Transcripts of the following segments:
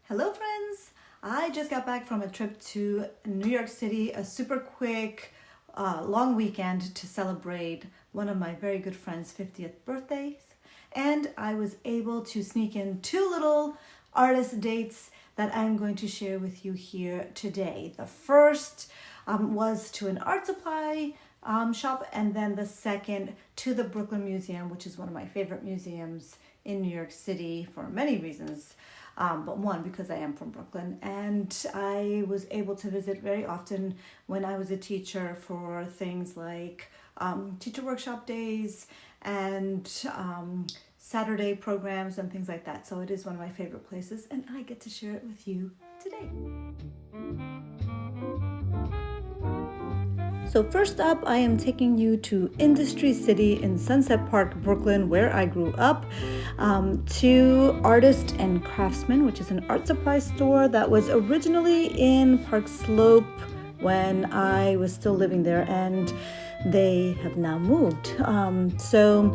Hello friends! I just got back from a trip to New York City, a super quick, long weekend to celebrate one of my very good friends' 50th birthdays. And I was able to sneak in two little artist dates that I'm going to share with you here today. The first was to an art supply shop, and then the second to the Brooklyn Museum, which is one of my favorite museums in New York City for many reasons. But one, because I am from Brooklyn, and I was able to visit very often when I was a teacher for things like teacher workshop days and Saturday programs and things like that. So it is one of my favorite places, and I get to share it with you today. So first up, I am taking you to Industry City in Sunset Park, Brooklyn, where I grew up, to Artist and Craftsman, which is an art supply store that was originally in Park Slope when I was still living there, and they have now moved. So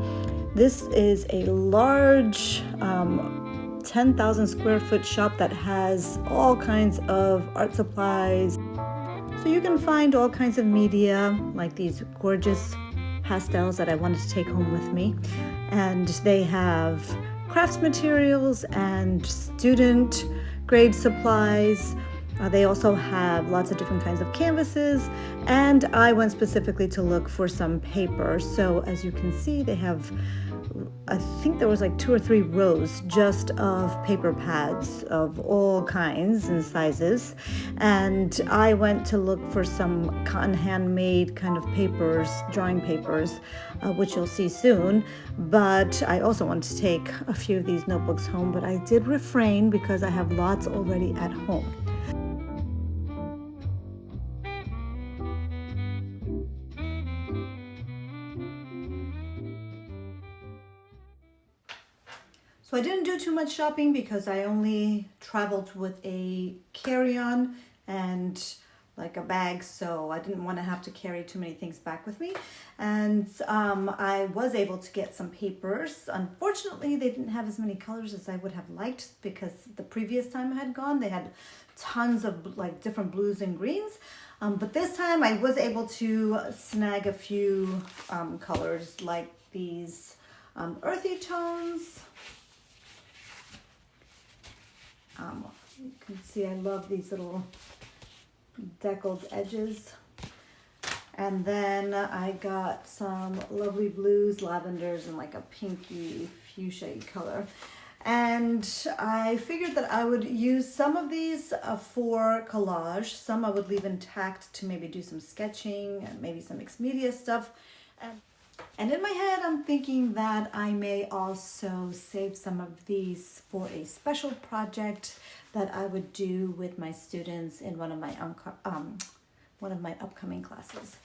this is a large 10,000 square foot shop that has all kinds of art supplies. So you can find all kinds of media, like these gorgeous pastels that I wanted to take home with me. And they have crafts materials and student grade supplies. They also have lots of different kinds of canvases. And I went specifically to look for some paper. So as you can see, they have, I think there was like 2 or 3 rows just of paper pads of all kinds and sizes. And I went to look for some cotton handmade kind of papers, drawing papers, which you'll see soon. But I also wanted to take a few of these notebooks home, but I did refrain because I have lots already at home. So I didn't do too much shopping because I only traveled with a carry-on and like a bag, so I didn't want to have to carry too many things back with me. And I was able to get some papers. Unfortunately, they didn't have as many colors as I would have liked because the previous time I had gone, they had tons of like different blues and greens. But this time I was able to snag a few colors like these earthy tones. You can see I love these little deckled edges. And then I got some lovely blues, lavenders, and like a pinky fuchsia color. And I figured that I would use some of these for collage. Some I would leave intact to maybe do some sketching and maybe some mixed media stuff. And in my head, I'm thinking that I may also save some of these for a special project that I would do with my students in one of my upcoming classes.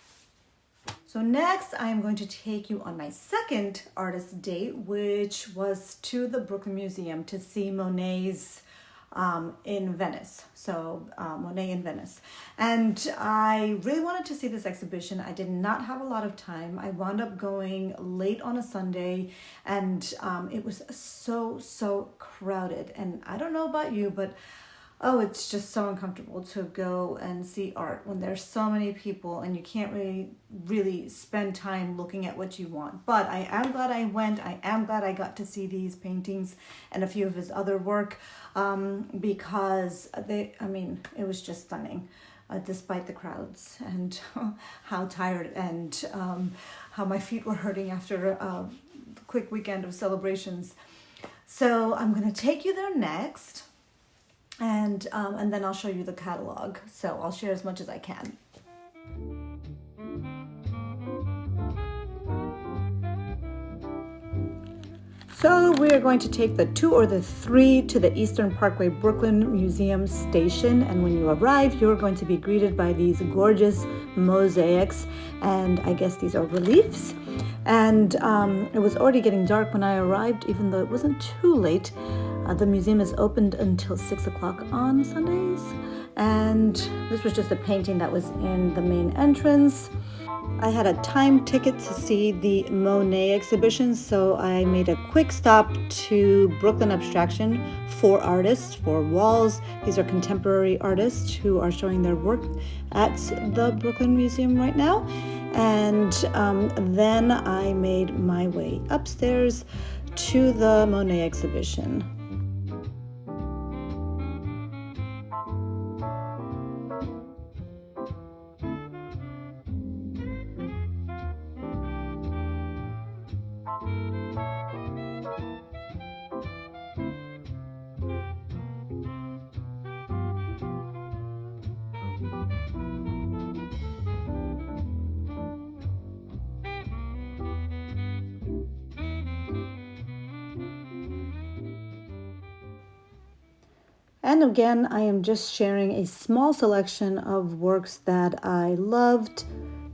So next, I am going to take you on my second artist date, which was to the Brooklyn Museum to see Monet's in Venice. So Monet and Venice. And I really wanted to see this exhibition. I did not have a lot of time. I wound up going late on a Sunday, and it was so crowded. And I don't know about you, but oh, it's just so uncomfortable to go and see art when there's so many people and you can't really spend time looking at what you want. But I am glad I went. I am glad I got to see these paintings and a few of his other work because it was just stunning. Despite the crowds and how tired and how my feet were hurting after a quick weekend of celebrations. So I'm going to take you there next. And then I'll show you the catalog. So I'll share as much as I can. So we are going to take the 2 or the 3 to the Eastern Parkway Brooklyn Museum station. And when you arrive, you're going to be greeted by these gorgeous mosaics. And I guess these are reliefs. And it was already getting dark when I arrived, even though it wasn't too late. The museum is opened until 6 o'clock on Sundays. And this was just a painting that was in the main entrance. I had a time ticket to see the Monet exhibition, so I made a quick stop to Brooklyn Abstraction for artists, for walls. These are contemporary artists who are showing their work at the Brooklyn Museum right now. And then I made my way upstairs to the Monet exhibition. And again, I am just sharing a small selection of works that I loved.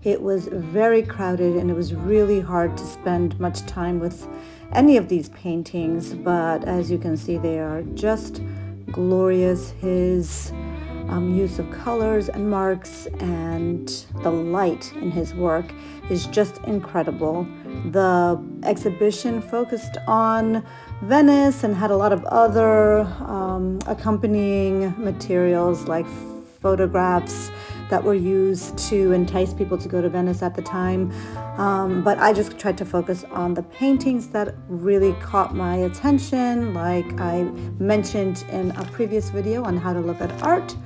It was very crowded and it was really hard to spend much time with any of these paintings, but as you can see, they are just glorious. His use of colors and marks and the light in his work is just incredible. The exhibition focused on Venice and had a lot of other accompanying materials like photographs that were used to entice people to go to Venice at the time. But I just tried to focus on the paintings that really caught my attention, like I mentioned in a previous video on how to look at art.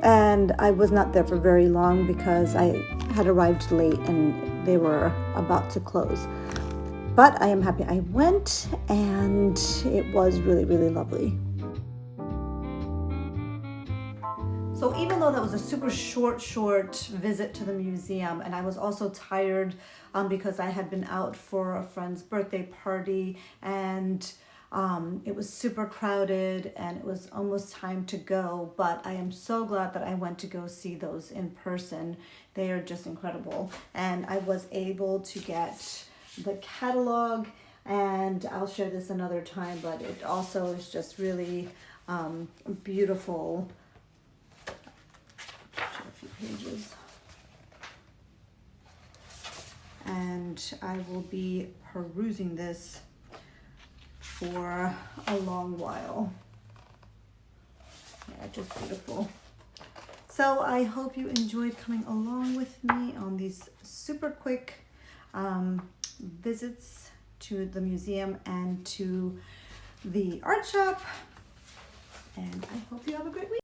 And I was not there for very long because I had arrived late and they were about to close. But I am happy I went, and it was really, really lovely. So even though that was a super short visit to the museum, and I was also tired because I had been out for a friend's birthday party, and it was super crowded and it was almost time to go, but I am so glad that I went to go see those in person. They are just incredible. And I was able to get the catalog, and I'll share this another time, but it also is just really beautiful. Share a few pages. And I will be perusing this for a long while. Yeah, just beautiful. So I hope you enjoyed coming along with me on these super quick visits to the museum and to the art shop. And I hope you have a great week.